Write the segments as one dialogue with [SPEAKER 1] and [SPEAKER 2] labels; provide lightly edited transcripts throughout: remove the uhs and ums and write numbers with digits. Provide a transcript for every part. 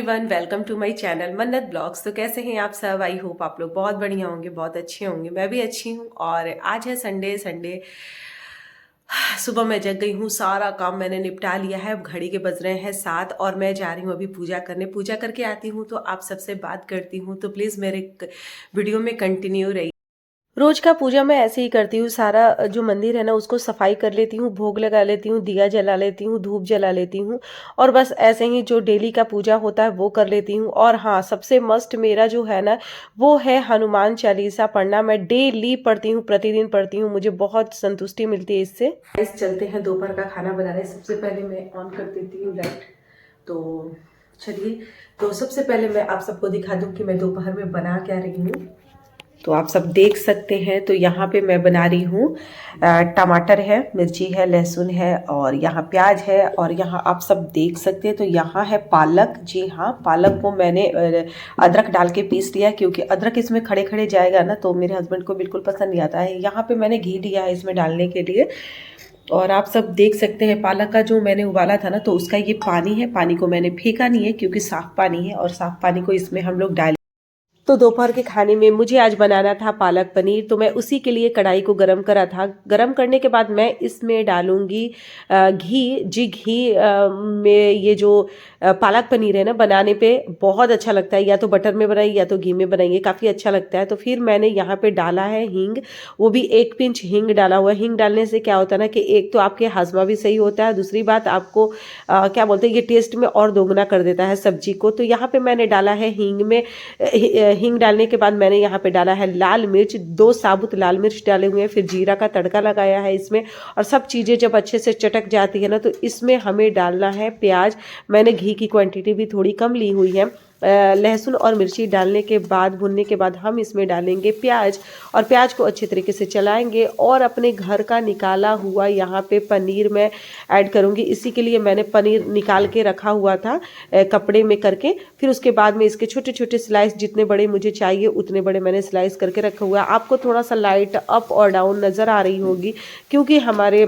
[SPEAKER 1] Everyone, welcome to my channel Mannat blogs. तो कैसे हैं आप सब? आई होप आप लोग बहुत बढ़िया होंगे, बहुत अच्छे होंगे। मैं भी अच्छी हूँ। और आज है संडे। सुबह मैं जग गई हूँ, सारा काम मैंने निपटा लिया है। अब घड़ी के बज रहे हैं 7 और मैं जा रही हूँ अभी पूजा करने। पूजा करके आती हूँ तो आप सबसे बात करती हूँ। तो प्लीज़ मेरे वीडियो में कंटिन्यू रहिए। रोज का पूजा मैं ऐसे ही करती हूँ। सारा जो मंदिर है ना उसको सफाई कर लेती हूँ, भोग लगा लेती हूँ, दिया जला लेती हूँ, धूप जला लेती हूँ और बस ऐसे ही जो डेली का पूजा होता है वो कर लेती हूँ। और हाँ, सबसे मस्ट मेरा जो है ना वो है हनुमान चालीसा पढ़ना। मैं डेली पढ़ती हूँ, प्रतिदिन पढ़ती हूँ। मुझे बहुत संतुष्टि मिलती है इससे। इस चलते हैं दोपहर का खाना बनाने। सबसे पहले मैं ऑन कर देती हूँ लाइट। तो चलिए, तो सबसे पहले मैं आप सबको दिखा दूँ कि मैं दोपहर में बना क्या रही हूँ। तो आप सब देख सकते हैं। तो यहाँ पे मैं बना रही हूँ टमाटर है, मिर्ची है, लहसुन है और यहाँ प्याज है। और यहाँ आप सब देख सकते हैं तो यहाँ है पालक। जी हाँ, पालक को मैंने अदरक डाल के पीस लिया क्योंकि अदरक इसमें खड़े खड़े जाएगा ना तो मेरे हस्बैंड को बिल्कुल पसंद नहीं आता है। यहाँ पे मैंने घी लिया है इसमें डालने के लिए। और आप सब देख सकते हैं पालक का जो मैंने उबाला था ना तो उसका ये पानी है। पानी को मैंने फेंका नहीं है क्योंकि साफ पानी है और साफ पानी को इसमें हम लोग डाल। तो दोपहर के खाने में मुझे आज बनाना था पालक पनीर। तो मैं उसी के लिए कढ़ाई को गरम करा था। गरम करने के बाद मैं इसमें डालूंगी घी। जी घी में ये जो पालक पनीर है ना बनाने पे बहुत अच्छा लगता है। या तो बटर में बनाइए या तो घी में बनाइए, काफ़ी अच्छा लगता है। तो फिर मैंने यहाँ पे डाला है हींग, वो भी 1 पिंच हींग डाला हुआ है। हींग डालने से क्या होता है ना कि एक तो आपके हाजमा भी सही होता है, दूसरी बात आपको क्या बोलते हैं ये टेस्ट में और दोगुना कर देता है सब्जी को। तो यहाँ पे मैंने डाला है हींग में हींग डालने के बाद मैंने यहाँ पे डाला है लाल मिर्च, 2 साबुत लाल मिर्च डाले हुए हैं। फिर जीरा का तड़का लगाया है इसमें। और सब चीज़ें जब अच्छे से चटक जाती है ना तो इसमें हमें डालना है प्याज। मैंने घी की क्वांटिटी भी थोड़ी कम ली हुई है। लहसुन और मिर्ची डालने के बाद, भुनने के बाद हम इसमें डालेंगे प्याज और प्याज को अच्छे तरीके से चलाएंगे। और अपने घर का निकाला हुआ यहाँ पे पनीर मैं ऐड करूँगी। इसी के लिए मैंने पनीर निकाल के रखा हुआ था कपड़े में करके। फिर उसके बाद में इसके छोटे छोटे स्लाइस, जितने बड़े मुझे चाहिए उतने बड़े मैंने स्लाइस करके रखा हुआ है। आपको थोड़ा सा लाइट अप और डाउन नज़र आ रही होगी क्योंकि हमारे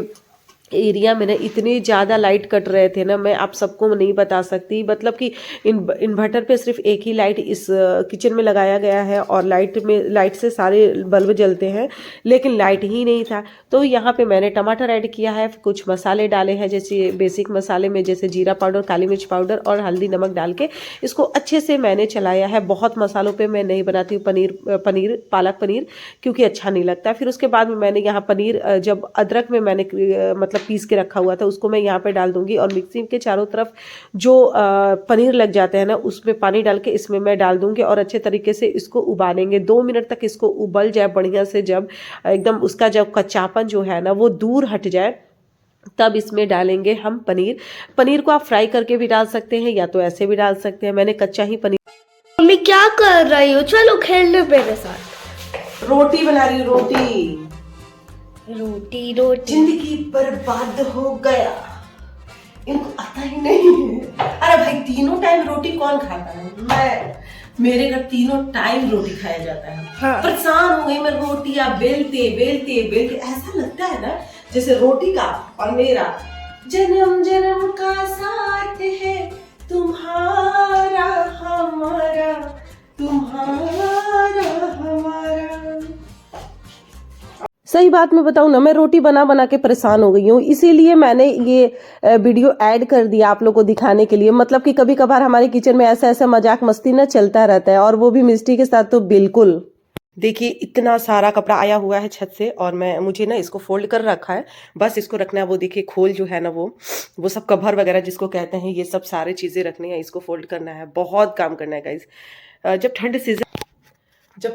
[SPEAKER 1] एरिया में ना इतने ज़्यादा लाइट कट रहे थे ना, मैं आप सबको नहीं बता सकती। मतलब कि इन्वर्टर पे सिर्फ एक ही लाइट इस किचन में लगाया गया है और लाइट से सारे बल्ब जलते हैं, लेकिन लाइट ही नहीं था। तो यहाँ पे मैंने टमाटर ऐड किया है, कुछ मसाले डाले हैं जैसे बेसिक मसाले में जैसे जीरा पाउडर, काली मिर्च पाउडर और हल्दी नमक डाल के इसको अच्छे से मैंने चलाया है। बहुत मसालों पर मैं नहीं बनाती हूँ पालक पनीर क्योंकि अच्छा नहीं लगता। फिर उसके बाद में मैंने यहाँ पनीर जब अदरक में मैंने मतलब पीस के रखा हुआ था उसको मैं यहाँ पे डाल दूंगी। और मिक्सी के चारों तरफ जो पनीर लग जाते हैं ना उसमें पानी डाल के इसमें मैं डाल दूंगी और अच्छे तरीके से इसको उबालेंगे। 2 मिनट तक इसको उबल जाए बढ़िया से। जब एकदम उसका जब कच्चापन जो है ना वो दूर हट जाए तब इसमें डालेंगे हम पनीर। पनीर को आप फ्राई करके भी डाल सकते हैं या तो ऐसे भी डाल सकते हैं। मैंने कच्चा ही पनीर।
[SPEAKER 2] मम्मी क्या कर रही हो? चलो खेल लो मेरे साथ।
[SPEAKER 1] रोटी बना रही हूँ, रोटी।
[SPEAKER 2] रोटी रोटी
[SPEAKER 1] जिंदगी बर्बाद हो गया, इनको आता ही नहीं है। अरे भाई, तीनों टाइम रोटी कौन खाता है? मेरे घर तीनों टाइम रोटी खाया जाता है।
[SPEAKER 2] हाँ।
[SPEAKER 1] परेशान हो गई मैं रोटियां बेलते बेलते बेलते। ऐसा लगता है ना जैसे रोटी का और मेरा जन्म जन्म का साथ है, तुम्हारा हमारा, तुम्हारा हमारा। सही बात मैं बताऊं ना, मैं रोटी बना बना के परेशान हो गई हूँ। इसीलिए मैंने ये वीडियो ऐड कर दिया आप लोगों को दिखाने के लिए। मतलब कि कभी कभार हमारे किचन में ऐसा ऐसा मजाक मस्ती ना चलता रहता है और वो भी मिस्टी के साथ। तो बिल्कुल देखिए, इतना सारा कपड़ा आया हुआ है छत से और मुझे ना इसको फोल्ड कर रखा है, बस इसको रखना है। वो देखिए खोल जो है ना वो सब कवर वगैरह जिसको कहते हैं, ये सब सारे चीज़ें रखनी है, इसको फोल्ड करना है। बहुत काम करना है गाइज। जब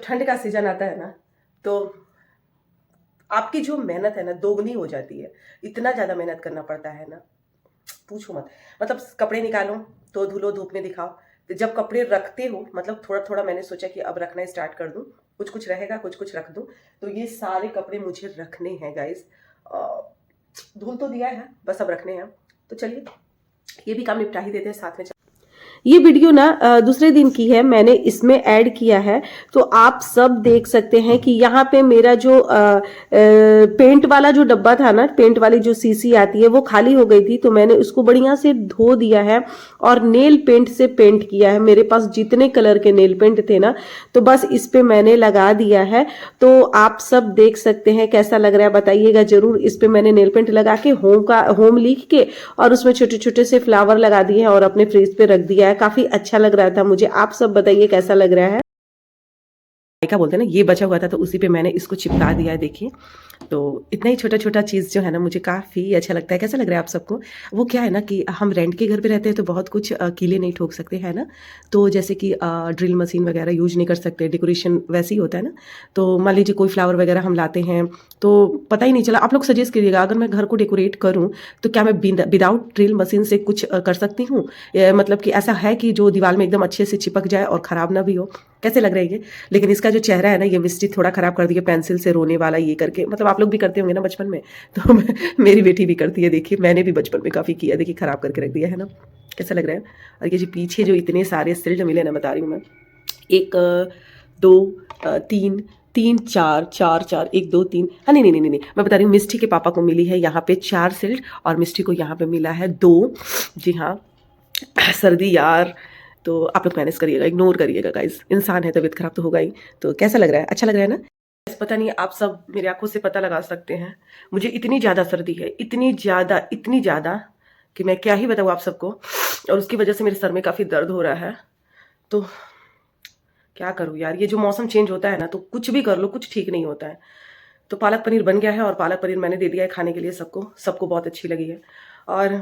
[SPEAKER 1] ठंड का सीजन आता है ना तो आपकी जो मेहनत है ना दोगुनी हो जाती है। इतना ज़्यादा मेहनत करना पड़ता है ना, पूछो मत। मतलब कपड़े निकालो तो धुलो, धूप में दिखाओ। तो जब कपड़े रखते हो, मतलब थोड़ा थोड़ा मैंने सोचा कि अब रखना स्टार्ट कर दूं। कुछ कुछ रहेगा, कुछ कुछ रख दूं। तो ये सारे कपड़े मुझे रखने हैं गाइस। धुल तो दिया है, बस अब रखने हैं। तो चलिए ये भी काम निपटा ही देते हैं साथ में। ये वीडियो ना दूसरे दिन की है, मैंने इसमें ऐड किया है। तो आप सब देख सकते हैं कि यहाँ पे मेरा जो पेंट वाला जो डब्बा था ना, पेंट वाली जो सीसी आती है वो खाली हो गई थी, तो मैंने उसको बढ़िया से धो दिया है और नेल पेंट से पेंट किया है। मेरे पास जितने कलर के नेल पेंट थे ना, तो बस इस पे मैंने लगा दिया है। तो आप सब देख सकते हैं कैसा लग रहा है, बताइएगा जरूर। इस पे मैंने नेल पेंट लगा के होम लिख के और उसमें छोटे छोटे से फ्लावर लगा दिए हैं और अपने फ्रिज पे रख दिया है। काफी अच्छा लग रहा था मुझे। आप सब बताइए कैसा लग रहा है। क्या बोलते हैं ना, ये बचा हुआ था तो उसी पे मैंने इसको चिपका दिया है, देखिए। तो इतना ही छोटा छोटा चीज़ जो है ना, मुझे काफ़ी अच्छा लगता है। कैसा लग रहा है आप सबको? वो क्या है ना कि हम रेंट के घर पे रहते हैं तो बहुत कुछ कीले नहीं ठोक सकते, है ना। तो जैसे कि ड्रिल मशीन वगैरह यूज नहीं कर सकते, डेकोरेशन वैसे ही होता है ना। तो मान लीजिए कोई फ्लावर वगैरह हम लाते हैं तो पता ही नहीं चला। आप लोग सजेस्ट करिएगा, अगर मैं घर को डेकोरेट करूँ तो क्या मैं विदाउट ड्रिल मशीन से कुछ कर सकती हूँ? मतलब कि ऐसा है कि जो दीवार में एकदम अच्छे से चिपक जाए और ख़राब ना भी हो। कैसे लग रहा है ये? लेकिन इसका जो चेहरा है ना, ये मिस्टी थोड़ा ख़राब कर दिया पेंसिल से रोने वाला ये करके। मतलब आप लोग भी करते होंगे ना बचपन में, तो मेरी बेटी भी करती है, देखिए। मैंने भी बचपन में काफ़ी किया, देखिए ख़राब करके रख दिया है ना। कैसा लग रहा है? और ये जो पीछे जो इतने सारे सिल्ट मिले ना, बता रही हूँ मैं, 1 2 3 3 4 4 4 1 2 3, हाँ नहीं नहीं नहीं नहीं, मैं बता रही हूँ मिस्टी के पापा को मिली है यहाँ पे 4 सिल्ट और मिस्टी को यहाँ पे मिला है 2। जी हाँ, सर्दी यार, तो आप लोग मैनेज करिएगा, इग्नोर करिएगा गाइस। इंसान है, तबीयत खराब तो होगा ही। तो कैसा लग रहा है? अच्छा लग रहा है ना? पता नहीं, आप सब मेरी आंखों से पता लगा सकते हैं। मुझे इतनी ज़्यादा सर्दी है, इतनी ज़्यादा कि मैं क्या ही बताऊँ आप सबको। और उसकी वजह से मेरे सर में काफ़ी दर्द हो रहा है। तो क्या करूँ यार, ये जो मौसम चेंज होता है ना, तो कुछ भी कर लो कुछ ठीक नहीं होता है। तो पालक पनीर बन गया है और पालक पनीर मैंने दे दिया है खाने के लिए सबको बहुत अच्छी लगी है। और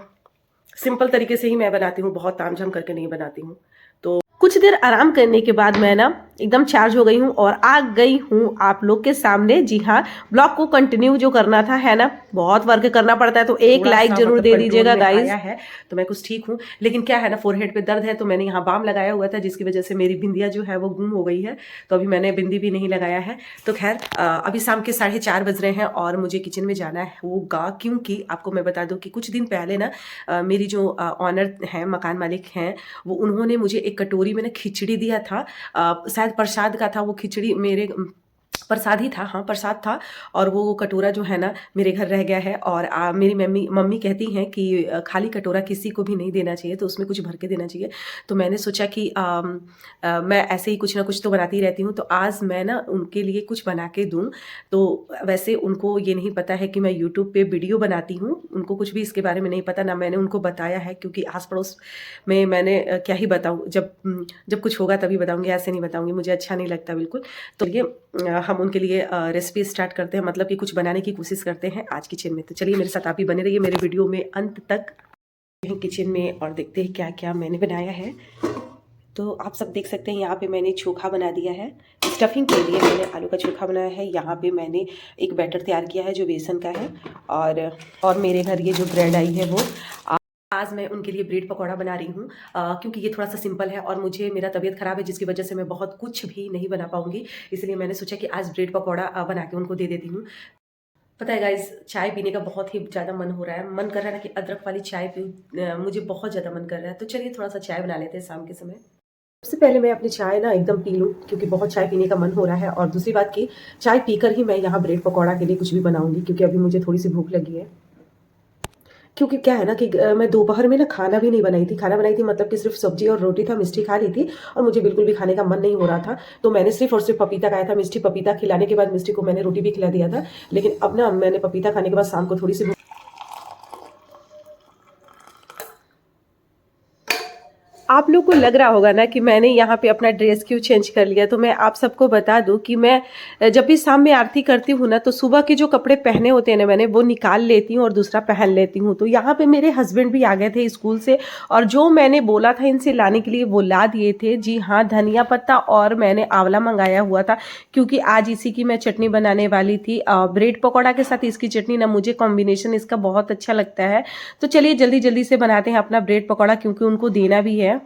[SPEAKER 1] सिंपल तरीके से ही मैं बनाती हूँ, बहुत तामझाम करके नहीं बनाती हूँ। तो कुछ देर आराम करने के बाद मैं ना एकदम चार्ज हो गई हूँ और आ गई हूँ आप लोग के सामने। जी हाँ, ब्लॉग को कंटिन्यू जो करना था, है ना, बहुत वर्क करना पड़ता है, तो एक लाइक जरूर दे दीजिएगा गाइस। है तो मैं कुछ ठीक हूँ, लेकिन क्या है ना, फोरहेड पे दर्द है, तो मैंने यहाँ बाम लगाया हुआ था जिसकी वजह से मेरी बिंदिया जो है वो गुम हो गई है। तो अभी मैंने बिंदी भी नहीं लगाया है। तो खैर अभी शाम के 4:30 बज रहे हैं और मुझे किचन में जाना होगा, क्योंकि आपको मैं बता दूं कि कुछ दिन पहले ना मेरी जो ऑनर है, मकान मालिक हैं, वो उन्होंने मुझे एक कटोरी में ना खिचड़ी दिया था। शायद प्रसाद का था वो खिचड़ी, मेरे प्रसाद ही था, हाँ प्रसाद था। और वो कटोरा जो है ना मेरे घर रह गया है। और मेरी मम्मी कहती हैं कि खाली कटोरा किसी को भी नहीं देना चाहिए, तो उसमें कुछ भर के देना चाहिए। तो मैंने सोचा कि मैं ऐसे ही कुछ ना कुछ तो बनाती रहती हूँ, तो आज मैं ना उनके लिए कुछ बना के दूँ। तो वैसे उनको ये नहीं पता है कि मैं यूट्यूब पे वीडियो बनाती हूँ, उनको कुछ भी इसके बारे में नहीं पता, ना मैंने उनको बताया है, क्योंकि आस पड़ोस में मैंने क्या ही बताऊँ, जब कुछ होगा तभी बताऊँगी, ऐसे नहीं बताऊँगी, मुझे अच्छा नहीं लगता बिल्कुल। तो ये हम उनके लिए रेसिपी स्टार्ट करते हैं, मतलब कि कुछ बनाने की कोशिश करते हैं आज किचन में। तो चलिए मेरे साथ आप भी बने रहिए मेरे वीडियो में अंत तक। किचन में और देखते हैं क्या क्या मैंने बनाया है। तो आप सब देख सकते हैं, यहाँ पे मैंने चोखा बना दिया है। स्टफिंग के लिए मैंने आलू का चोखा बनाया है। यहाँ पे मैंने एक बैटर तैयार किया है जो बेसन का है। और मेरे घर ये जो ब्रेड आई है वो, आज मैं उनके लिए ब्रेड पकौड़ा बना रही हूँ, क्योंकि ये थोड़ा सा सिंपल है और मुझे मेरा तबीयत ख़राब है जिसकी वजह से मैं बहुत कुछ भी नहीं बना पाऊँगी। इसलिए मैंने सोचा कि आज ब्रेड पकौड़ा बना के उनको दे देती हूँ। पता है गाइज, चाय पीने का बहुत ही ज़्यादा मन हो रहा है, मन कर रहा है ना कि अदरक वाली चाय पीऊँ, मुझे बहुत ज़्यादा मन कर रहा है। तो चलिए थोड़ा सा चाय बना लेते हैं शाम के समय। सबसे पहले मैं अपनी चाय ना एकदम पी लूँ, क्योंकि बहुत चाय पीने का मन हो रहा है। और दूसरी बात की, चाय पीकर ही मैं यहाँ ब्रेड पकौड़ा के लिए कुछ भी बनाऊँगी, क्योंकि अभी मुझे थोड़ी सी भूख लगी है। क्योंकि क्या है ना कि मैं दोपहर में ना खाना भी नहीं बनाई थी, खाना बनाई थी मतलब कि सिर्फ सब्जी और रोटी था, मिष्टी खा ली थी और मुझे बिल्कुल भी खाने का मन नहीं हो रहा था। तो मैंने सिर्फ और सिर्फ पपीता खाया था। मिष्टी पपीता खिलाने के बाद मिष्टी को मैंने रोटी भी खिला दिया था। लेकिन अब ना मैंने पपीता खाने के बाद शाम को थोड़ी सी आप लोग को लग रहा होगा ना कि मैंने यहाँ पे अपना ड्रेस क्यों चेंज कर लिया। तो मैं आप सबको बता दूं कि मैं जब भी शाम में आरती करती हूँ ना, तो सुबह के जो कपड़े पहने होते हैं ना मैंने, वो निकाल लेती हूँ और दूसरा पहन लेती हूँ। तो यहाँ पे मेरे हस्बैंड भी आ गए थे स्कूल से, और जो मैंने बोला था इनसे लाने के लिए वो ला दिए थे। जी हाँ, धनिया पत्ता और मैंने आंवला मंगाया हुआ था, क्योंकि आज इसी की मैं चटनी बनाने वाली थी। ब्रेड पकौड़ा के साथ इसकी चटनी ना, मुझे कॉम्बिनेशन इसका बहुत अच्छा लगता है। तो चलिए जल्दी जल्दी से बनाते हैं अपना ब्रेड पकौड़ा, क्योंकि उनको देना भी है।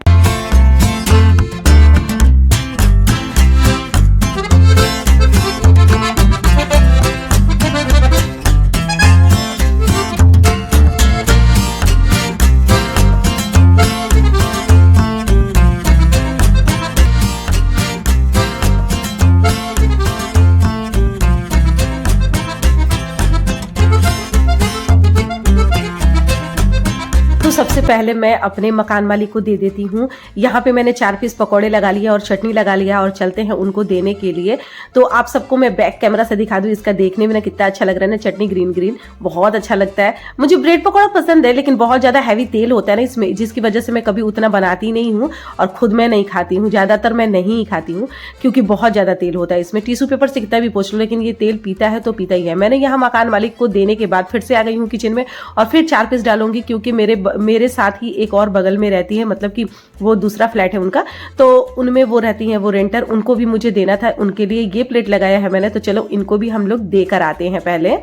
[SPEAKER 1] पहले मैं अपने मकान मालिक को दे देती हूँ। यहाँ पे मैंने 4 पीस पकौड़े लगा लिया और चटनी लगा लिया और चलते हैं उनको देने के लिए। तो आप सबको मैं बैक कैमरा से दिखा दूँ, इसका देखने में ना कितना अच्छा लग रहा है ना, चटनी ग्रीन ग्रीन बहुत अच्छा लगता है। मुझे ब्रेड पकौड़ा पसंद है लेकिन बहुत ज़्यादा हैवी तेल होता है ना इसमें, जिसकी वजह से मैं कभी उतना बनाती नहीं हूँ और खुद मैं नहीं खाती हूँ, ज़्यादातर मैं नहीं ही खाती हूँ क्योंकि बहुत ज़्यादा तेल होता है इसमें। टिश्यू पेपर से कितना भी पोंछ लो लेकिन ये तेल पीता है तो पीता ही है। मैंने यहाँ मकान मालिक को देने के बाद फिर से आ गई हूँ किचन में और फिर 4 पीस डालूंगी क्योंकि मेरे साथ ही एक और बगल में रहती है, मतलब कि वो दूसरा फ्लैट है उनका, तो उनमें वो रहती हैं, वो रेंटर, उनको भी मुझे देना था, उनके लिए ये प्लेट लगाया है मैंने। तो चलो इनको भी हम लोग देकर आते हैं पहले।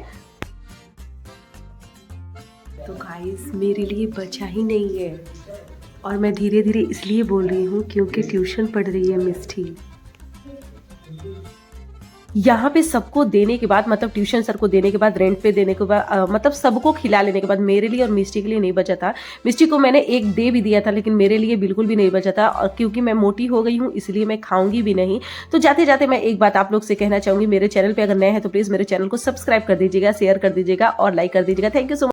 [SPEAKER 1] तो गाइस मेरे लिए बचा ही नहीं है और मैं धीरे धीरे इसलिए बोल रही हूँ क्योंकि ट्यूशन पढ़ रही है मिष्टी। यहाँ पे सबको देने के बाद, मतलब ट्यूशन सर को देने के बाद, रेंट पे देने के बाद, मतलब सबको खिला लेने के बाद मेरे लिए और मिष्टी के लिए नहीं बचा था। मिष्टी को मैंने एक दे भी दिया था लेकिन मेरे लिए बिल्कुल भी नहीं बचा था और क्योंकि मैं मोटी हो गई हूँ इसलिए मैं खाऊंगी भी नहीं। तो जाते जाते मैं एक बात आप लोग से कहना चाहूँगी, मेरे चैनल पर अगर नए हैं तो प्लीज़ मेरे चैनल को सब्सक्राइब कर दीजिएगा, शेयर कर दीजिएगा और लाइक कर दीजिएगा। Thank you so much.